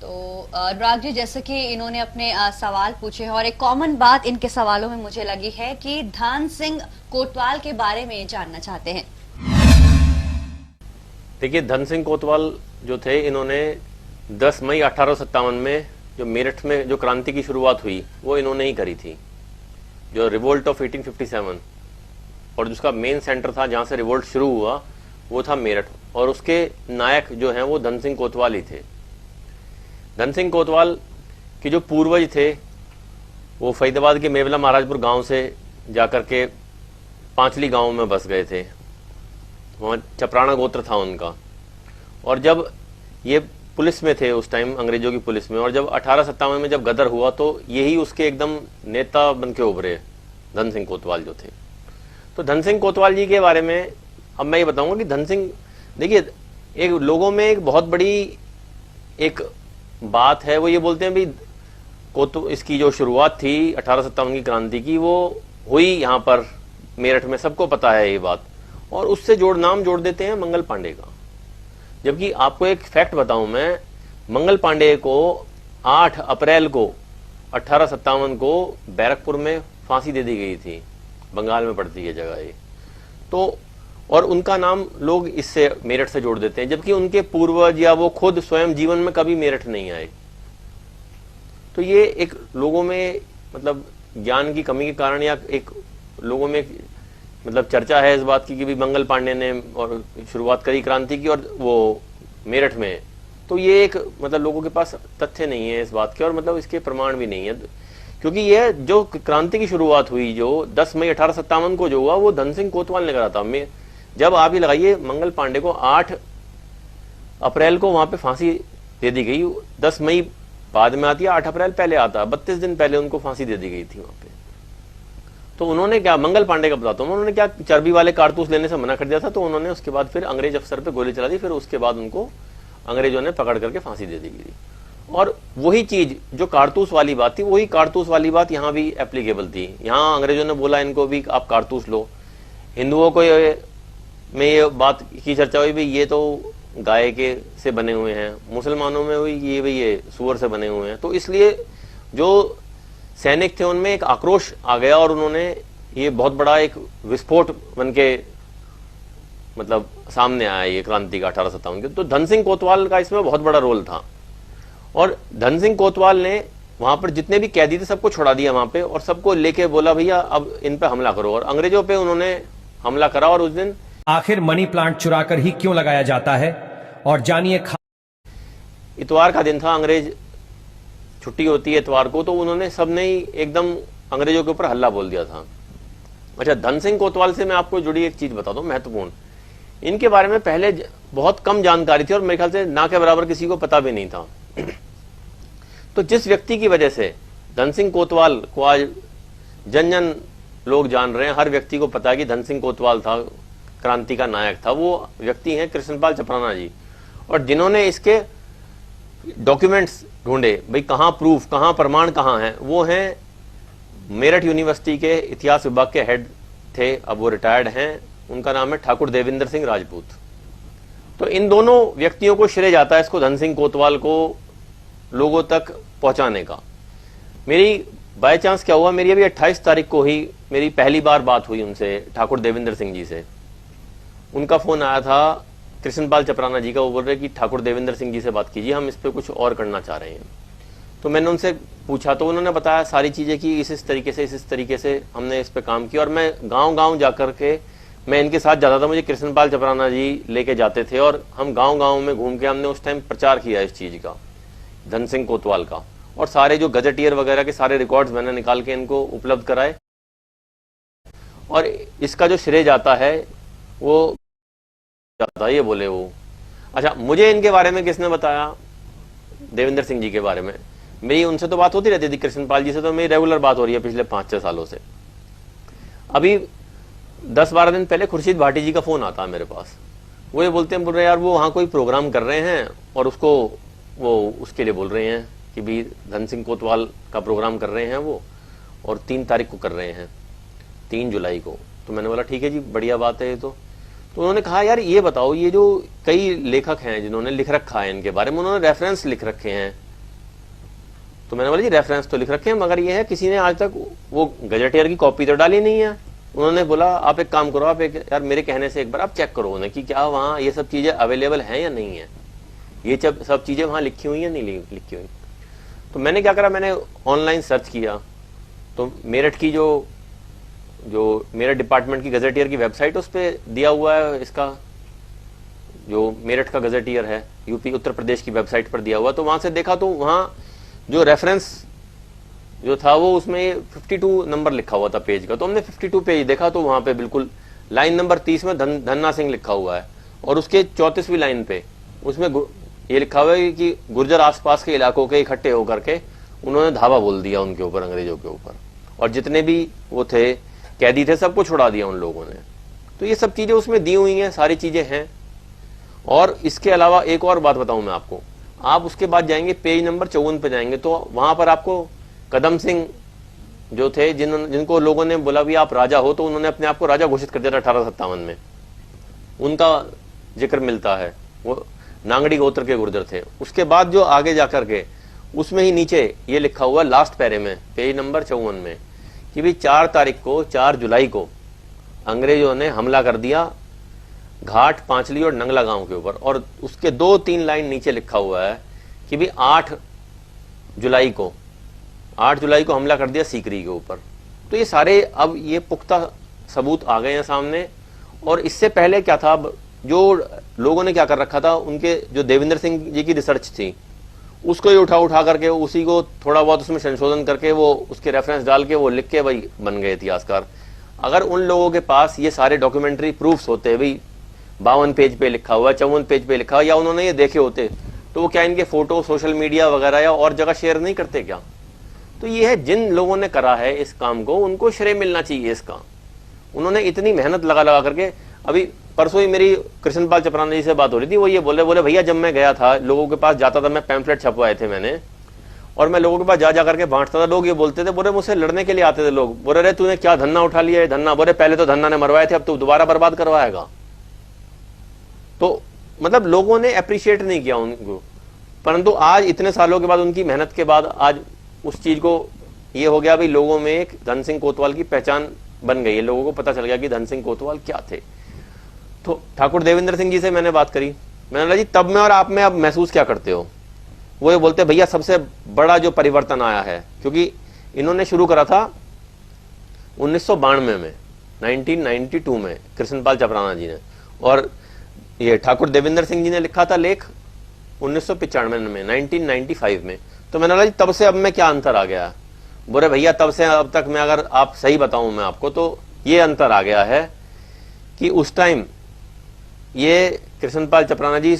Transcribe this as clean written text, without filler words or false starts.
तो अनुराग जी, जैसे कि इन्होंने अपने सवाल पूछे हैं और एक कॉमन बात इनके सवालों में मुझे लगी है कि धन सिंह कोतवाल के बारे में जानना चाहते हैं। देखिए, धन सिंह कोतवाल जो थे, इन्होंने 10 मई 1857 में जो मेरठ में जो क्रांति की शुरुआत हुई वो इन्होंने ही करी थी। जो रिवोल्ट ऑफ 1857 और जिसका मेन सेंटर था जहां से रिवोल्ट शुरू हुआ वो था मेरठ, और उसके नायक जो हैं वो धन सिंह कोतवाल ही थे। धन सिंह कोतवाल के जो पूर्वज थे वो फरीदाबाद के मेवला महाराजपुर गांव से जाकर के पांचली गांव में बस गए थे। वहाँ चपराना गोत्र था उनका, और जब ये पुलिस में थे उस टाइम, अंग्रेजों की पुलिस में, और जब 1857 में जब गदर हुआ तो यही उसके एकदम नेता बन के उभरे धन सिंह कोतवाल जो थे। तो धन सिंह कोतवाल जी के बारे में अब मैं ये बताऊंगा कि धन सिंह, देखिए, एक लोगों में एक बहुत बड़ी एक बात है, वो ये बोलते हैं भाई इसकी जो शुरुआत थी 1857 की क्रांति की वो हुई यहाँ पर मेरठ में, सबको पता है ये बात, और उससे नाम जोड़ देते हैं मंगल पांडे का। जबकि आपको एक फैक्ट बताऊं मैं, मंगल पांडे को 8 अप्रैल को 1857 को बैरकपुर में फांसी दे दी गई थी। बंगाल में पड़ती है जगह ये। तो और उनका नाम लोग इससे मेरठ से जोड़ देते हैं, जबकि उनके पूर्वज या वो खुद स्वयं जीवन में कभी मेरठ नहीं आए। तो ये एक लोगों में मतलब ज्ञान की कमी के कारण या एक लोगों में मतलब चर्चा है इस बात की कि भी मंगल पांडे ने और शुरुआत करी क्रांति की और वो मेरठ में, तो ये एक मतलब लोगों के पास तथ्य नहीं है इस बात के, और मतलब इसके प्रमाण भी नहीं है। क्योंकि यह जो क्रांति की शुरुआत हुई जो 10 मई 1857 को जो हुआ वो धन सिंह कोतवाल ने करा था। जब आप ही लगाइए, मंगल पांडे को 8 अप्रैल को वहां पे फांसी दे दी गई। 10 मई बाद में आती है, 8 अप्रैल पहले आता, 32 दिन पहले उनको फांसी दे दी गई थी वहां पे। तो उन्होंने क्या, मंगल पांडे का बताता हूं, उन्होंने क्या चर्बी वाले कारतूस लेने से मना कर दिया था, तो उन्होंने उसके बाद फिर अंग्रेज अफसर पे गोली चला दी, फिर उसके बाद उनको अंग्रेजों ने पकड़ करके फांसी दे दी गई। और वही चीज जो कारतूस वाली बात थी, वही कारतूस वाली बात यहाँ भी एप्लीकेबल थी। यहाँ अंग्रेजों ने बोला इनको भी आप कारतूस लो। हिंदुओं को में ये बात की चर्चा हुई भी ये तो गाय के से बने हुए हैं, मुसलमानों में हुई ये भी ये सूअर से बने हुए हैं। तो इसलिए जो सैनिक थे उनमें एक आक्रोश आ गया और उन्होंने ये बहुत बड़ा एक विस्फोट बन के मतलब सामने आया ये क्रांति का 1857 के। तो धन सिंह कोतवाल का इसमें बहुत बड़ा रोल था, और धन सिंह कोतवाल ने वहां पर जितने भी कैदी थे सबको छुड़ा दिया वहां पे, और सबको लेके बोला भैया अब इन पे हमला करो, और अंग्रेजों पे उन्होंने हमला करा। और उस दिन आखिर मनी प्लांट चुराकर ही क्यों लगाया जाता है, और जानिए। इतवार का दिन था, अंग्रेज छुट्टी होती है इतवार को, तो उन्होंने सबने ही एकदम अंग्रेजों के ऊपर हल्ला बोल दिया था। अच्छा, धन सिंह कोतवाल से मैं आपको जुड़ी एक चीज बता दूं महत्वपूर्ण। इनके बारे में पहले बहुत कम जानकारी थी और मेरे ख्याल से ना के बराबर किसी को पता भी नहीं था। तो जिस व्यक्ति की वजह से धन सिंह कोतवाल को आज जन जन लोग जान रहे हैं, हर व्यक्ति को पता है कि धन सिंह कोतवाल था, क्रांति का नायक था, वो व्यक्ति हैं कृष्णपाल चपराना जी। और जिन्होंने इसके डॉक्यूमेंट्स ढूंढे, भाई कहाँ प्रूफ, कहाँ प्रमाण कहाँ है, वो हैं मेरठ यूनिवर्सिटी के इतिहास विभाग के हेड थे, अब वो रिटायर्ड हैं, उनका नाम है ठाकुर देवेंद्र सिंह राजपूत। तो इन दोनों व्यक्तियों को श्रेय जाता है इसको, धन सिंह कोतवाल को लोगों तक पहुंचाने का। मेरी बाय चांस क्या हुआ, मेरी अभी 28 तारीख को ही मेरी पहली बार बात हुई उनसे, ठाकुर देवेंद्र सिंह जी से। उनका फोन आया था कृष्णपाल चपराना जी का, वो बोल रहे कि ठाकुर देवेंद्र सिंह जी से बात कीजिए, हम इस पे कुछ और करना चाह रहे हैं। तो मैंने उनसे पूछा तो उन्होंने बताया सारी चीजें कि इस तरीके से हमने इस पे काम किया। और मैं गांव-गांव जाकर के मैं इनके साथ जाता था, मुझे कृष्णपाल चपराना जी लेके जाते थे, और हम गांव-गांव में घूम के हमने उस टाइम प्रचार किया इस चीज का, धन सिंह कोतवाल का। और सारे जो गजेटियर वगैरह के सारे रिकॉर्ड्स मैंने निकाल के इनको उपलब्ध कराए। और इसका जो श्रेय जाता है वो जाता है, ये बोले वो। अच्छा, मुझे इनके बारे में किसने बताया, देवेंद्र सिंह जी के बारे में मेरी उनसे तो बात होती रहती थी, कृष्णपाल जी से तो मेरी रेगुलर बात हो रही है पिछले 5-6 सालों से। अभी 10-12 दिन पहले खुर्शीद भाटी जी का फोन आता है मेरे पास, वो ये बोल रहे यार वो वहाँ कोई प्रोग्राम कर रहे हैं और उसको वो उसके लिए बोल रहे हैं कि भी धन सिंह कोतवाल का प्रोग्राम कर रहे हैं वो, और 3 तारीख को कर रहे हैं, 3 जुलाई को। तो मैंने बोला ठीक है जी, बढ़िया बात है ये तो उन्होंने कहा यार ये बताओ, ये जो कई लेखक हैं जिन्होंने लिख रखा है इनके बारे में, उन्होंने रेफरेंस लिख रखे हैं तो मैंने बोला जी रेफरेंस तो लिख रखे हैं, मगर ये है किसी ने आज तक वो गजेटियर की कॉपी तो डाली नहीं है। उन्होंने बोला आप एक काम करो, आप एक यार मेरे कहने से एक बार आप चेक करो उन्हें कि क्या वहाँ ये सब चीजें अवेलेबल हैं या नहीं है, ये सब चीजें वहाँ लिखी हुई या नहीं लिखी हुई। तो मैंने क्या करा, मैंने ऑनलाइन सर्च किया, तो मेरठ की जो मेरठ डिपार्टमेंट की गजेटियर की वेबसाइट उस पर दिया हुआ है, इसका जो मेरठ का गजेटियर है यूपी उत्तर प्रदेश की वेबसाइट पर दिया हुआ। तो वहां से देखा तो वहाँ जो रेफरेंस जो था वो उसमें 52 नंबर लिखा हुआ था पेज का। तो हमने 52 पेज देखा तो वहां पे बिल्कुल लाइन नंबर 30 में धन्ना सिंह लिखा हुआ है, और उसके 34वीं लाइन पे उसमें ये लिखा हुआ है कि गुर्जर आसपास के इलाकों के इकट्ठे होकर के उन्होंने धावा बोल दिया उनके ऊपर, अंग्रेजों के ऊपर, और जितने भी वो थे कैदी थे सबको छुड़ा दिया उन लोगों ने। तो ये सब चीजें उसमें दी हुई हैं, सारी चीजें हैं। और इसके अलावा एक और बात बताऊं मैं आपको, आप उसके बाद जाएंगे पेज नंबर 54 पे जाएंगे तो वहां पर आपको कदम सिंह जो थे जिनको लोगों ने बोला भी आप राजा हो, तो उन्होंने अपने आप को राजा घोषित कर दिया था 1857 में, उनका जिक्र मिलता है। वो नांगड़ी गोत्र के गुर्जर थे। उसके बाद जो आगे जाकर के उसमें ही नीचे ये लिखा हुआ लास्ट पैरे में पेज नंबर 54 में कि भी 4 तारीख को 4 जुलाई को अंग्रेजों ने हमला कर दिया घाट, पांचली और नंगला गांव के ऊपर। और उसके 2-3 लाइन नीचे लिखा हुआ है कि भी 8 जुलाई को हमला कर दिया सीकरी के ऊपर। तो ये सारे अब ये पुख्ता सबूत आ गए हैं सामने। और इससे पहले क्या था, जो लोगों ने क्या कर रखा था, उनके जो देवेंद्र सिंह जी की रिसर्च थी उसको ही उठा करके उसी को थोड़ा बहुत उसमें संशोधन करके वो उसके रेफरेंस डाल के वो लिख के भाई बन गए इतिहासकार। अगर उन लोगों के पास ये सारे डॉक्यूमेंट्री प्रूफ्स होते, भाई 52 पेज पे लिखा हुआ, 54 पेज पे लिखा हुआ, या उन्होंने ये देखे होते, तो वो क्या इनके फोटो सोशल मीडिया वगैरह या और जगह शेयर नहीं करते क्या? तो ये है, जिन लोगों ने करा है इस काम को उनको श्रेय मिलना चाहिए इसका। उन्होंने इतनी मेहनत लगा करके, अभी परसों ही मेरी कृष्णपाल चपराना जी से बात हो रही थी, वो ये बोले भैया जब मैं गया था लोगों के पास जाता था, मैं पैम्फलेट छपवाए थे मैंने, और मैं लोगों के पास जा करके बांटता था, लोग ये बोलते थे, बोले मुझसे लड़ने के लिए आते थे लोग, बोले रे तूने क्या धन्ना उठा लिया है धन्ना, बोले पहले तो धन्ना ने मरवाए थे अब तू दोबारा बर्बाद करवाएगा। तो मतलब लोगों ने अप्रिशिएट नहीं किया उनको। परंतु आज इतने सालों के बाद उनकी मेहनत के बाद आज उस चीज को ये हो गया, भाई लोगों में एक धन सिंह कोतवाल की पहचान बन गई है, लोगों को पता चल गया कि धन सिंह कोतवाल क्या थे। तो ठाकुर देवेंद्र सिंह जी से मैंने बात करी, मैंने बोला जी तब में और आप में अब महसूस क्या करते हो? वो ये बोलते भैया सबसे बड़ा जो परिवर्तन आया है, क्योंकि इन्होंने शुरू करा था 1992 में, 1992 में कृष्णपाल चपराना जी ने, और ये ठाकुर देवेंद्र सिंह जी ने लिखा था लेख 1995 में, 1995 में। तो मैंने बोला जी तब से अब में क्या अंतर आ गया? बोले भैया तब से अब तक मैं अगर आप सही बताऊं मैं आपको, तो ये अंतर आ गया है कि उस टाइम ये कृष्णपाल चपराना जी